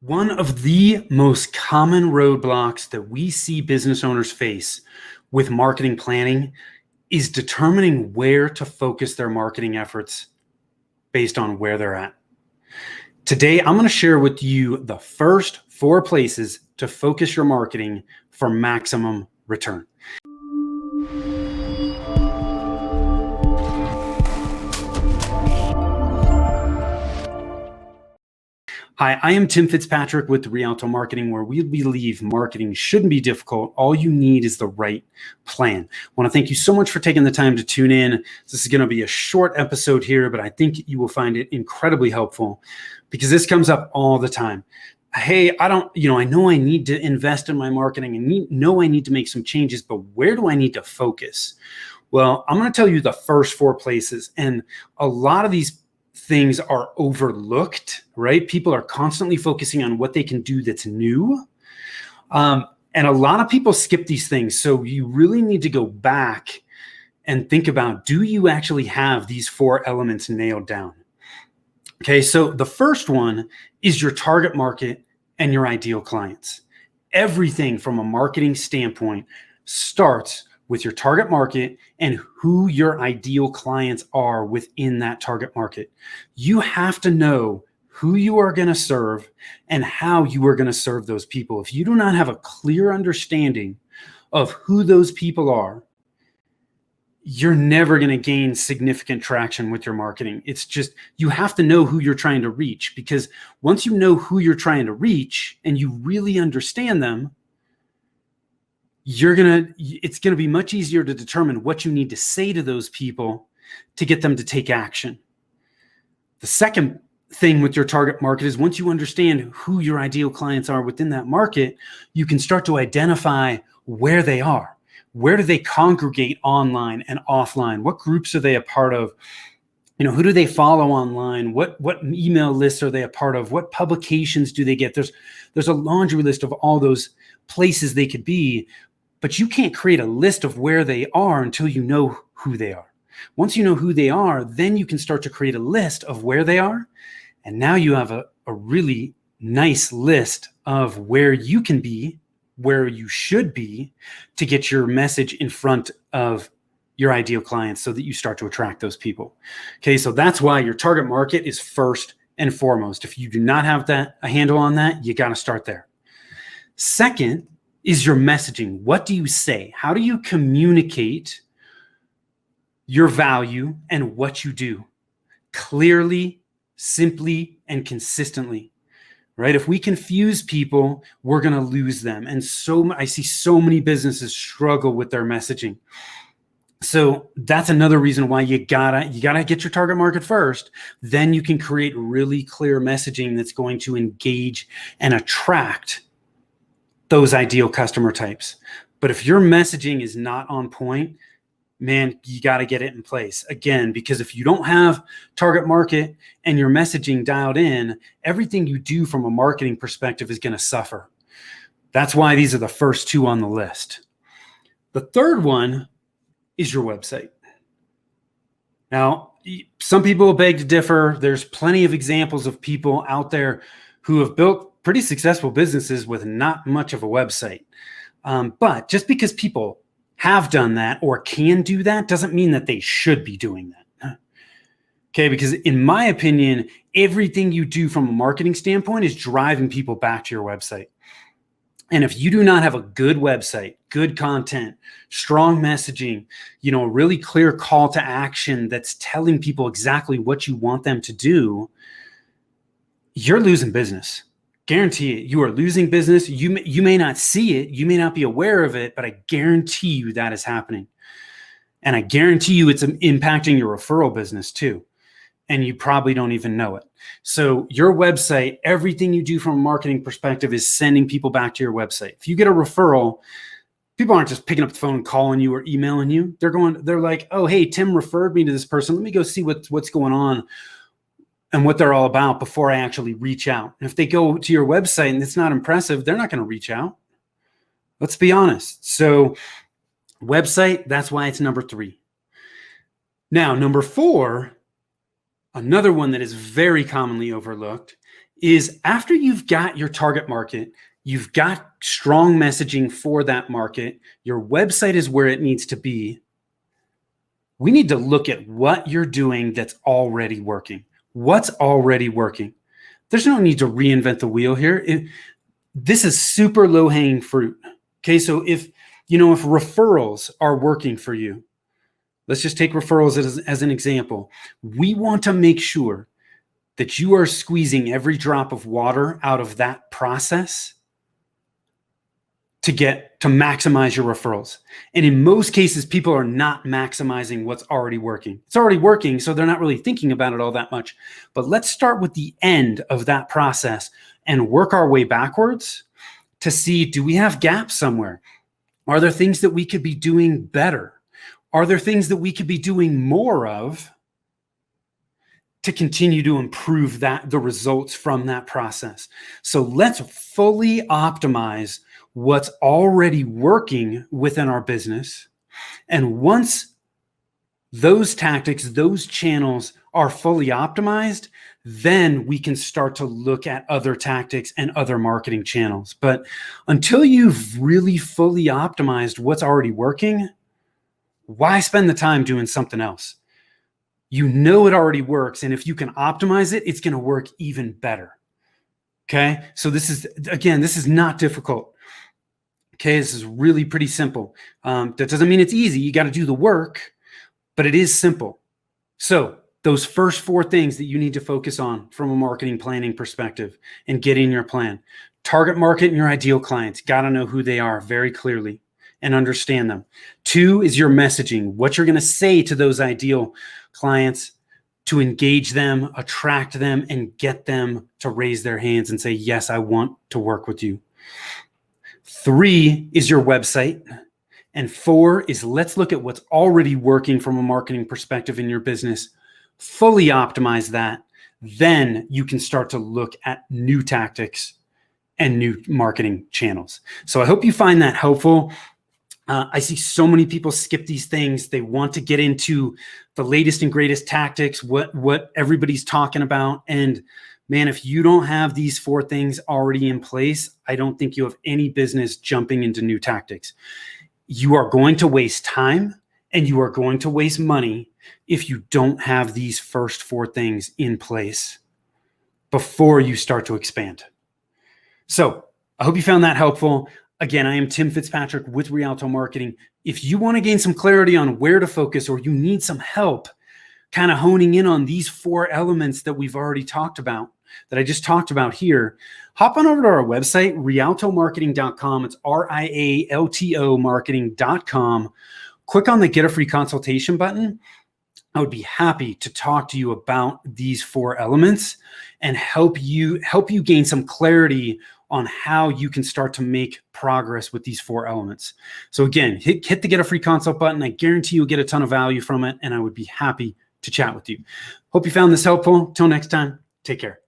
One of the most common roadblocks that we see business owners face with marketing planning is determining where to focus their marketing efforts based on where they're at. Today, I'm going to share with you the first 4 places to focus your marketing for maximum return. Hi, I am Tim Fitzpatrick with Rialto Marketing, where we believe marketing shouldn't be difficult. All you need is the right plan. I want to thank you so much for taking the time to tune in. This is going to be a short episode here, but I think you will find it incredibly helpful because this comes up all the time. Hey, I know I need to invest in my marketing and I need to make some changes, but where do I need to focus? Well, I'm going to tell you the first 4 places, and a lot of these things are overlooked, right? People are constantly focusing on what they can do that's new. And a lot of people skip these things. So you really need to go back and think about, do you actually have these 4 elements nailed down? Okay, so the first one is your target market and your ideal clients. Everything from a marketing standpoint starts with your target market and who your ideal clients are within that target market. You have to know who you are going to serve and how you are going to serve those people. If you do not have a clear understanding of who those people are, you're never going to gain significant traction with your marketing. It's just, you have to know who you're trying to reach, because once you know who you're trying to reach and you really understand them, it's going to be much easier to determine what you need to say to those people to get them to take action. The second thing with your target market is, once you understand who your ideal clients are within that market, you can start to identify where they are. Where do they congregate online and offline? What groups are they a part of? Who do they follow online? What email lists are they a part of? What publications do they get? There's a laundry list of all those places they could be. But you can't create a list of where they are until you know who they are. Once you know who they are, then you can start to create a list of where they are. And now you have a really nice list of where you can be, where you should be, to get your message in front of your ideal clients so that you start to attract those people. Okay, so that's why your target market is first and foremost. If you do not have a handle on that, you got to start there. Second is your messaging. What do you say? How do you communicate your value and what you do? Clearly, simply, and consistently, right? If we confuse people, we're going to lose them. And I see so many businesses struggle with their messaging. So that's another reason why you gotta get your target market first. Then you can create really clear messaging that's going to engage and attract those ideal customer types. But if your messaging is not on point, man, you got to get it in place. Again, because if you don't have target market and your messaging dialed in, everything you do from a marketing perspective is going to suffer. That's why these are the first 2 on the list. The third one is your website. Now, some people will beg to differ. There's plenty of examples of people out there who have built pretty successful businesses with not much of a website. But just because people have done that or can do that doesn't mean that they should be doing that. Okay, because in my opinion, everything you do from a marketing standpoint is driving people back to your website. And if you do not have a good website, good content, strong messaging, a really clear call to action that's telling people exactly what you want them to do, you're losing business. Guarantee it. You are losing business. You may not see it. You may not be aware of it, but I guarantee you that is happening. And I guarantee you it's impacting your referral business too. And you probably don't even know it. So your website, everything you do from a marketing perspective is sending people back to your website. If you get a referral, people aren't just picking up the phone and calling you or emailing you. They're like, oh, hey, Tim referred me to this person. Let me go see what's going on and what they're all about before I actually reach out. And if they go to your website and it's not impressive, they're not going to reach out. Let's be honest. So website, that's why it's number 3. Now, number 4, another one that is very commonly overlooked is after you've got your target market, you've got strong messaging for that market, your website is where it needs to be. We need to look at what you're doing that's already working. What's already working? There's no need to reinvent the wheel here. This is super low-hanging fruit. Okay, so if referrals are working for you, let's just take referrals as an example. We want to make sure that you are squeezing every drop of water out of that process to maximize your referrals. And in most cases, people are not maximizing what's already working. It's already working, so they're not really thinking about it all that much. But let's start with the end of that process and work our way backwards to see, do we have gaps somewhere? Are there things that we could be doing better? Are there things that we could be doing more of to continue to improve the results from that process? So let's fully optimize what's already working within our business. And once those tactics, those channels are fully optimized, then we can start to look at other tactics and other marketing channels. But until you've really fully optimized what's already working, why spend the time doing something else? You know it already works, and if you can optimize it, it's going to work even better. Okay? So this is not difficult. Okay, this is really pretty simple. That doesn't mean it's easy. You got to do the work, but it is simple. So those first 4 things that you need to focus on from a marketing planning perspective and get in your plan. Target market and your ideal clients. Got to know who they are very clearly and understand them. 2 is your messaging, what you're going to say to those ideal clients to engage them, attract them, and get them to raise their hands and say, yes, I want to work with you. 3 is your website. And 4 is, let's look at what's already working from a marketing perspective in your business, fully optimize that. Then you can start to look at new tactics and new marketing channels. So I hope you find that helpful. I see so many people skip these things. They want to get into the latest and greatest tactics, what everybody's talking about. And man, if you don't have these 4 things already in place, I don't think you have any business jumping into new tactics. You are going to waste time and you are going to waste money if you don't have these first 4 things in place before you start to expand. So I hope you found that helpful. Again, I am Tim Fitzpatrick with Rialto Marketing. If you want to gain some clarity on where to focus, or you need some help kind of honing in on these 4 elements that we've already talked about, that I just talked about here, hop on over to our website, rialtomarketing.com. It's RIALTO marketing.com. Click on the Get a Free Consultation button. I would be happy to talk to you about these 4 elements and help you gain some clarity on how you can start to make progress with these 4 elements. So again, hit the Get a Free Consult button. I guarantee you'll get a ton of value from it, and I would be happy to chat with you. Hope you found this helpful. Till next time, take care.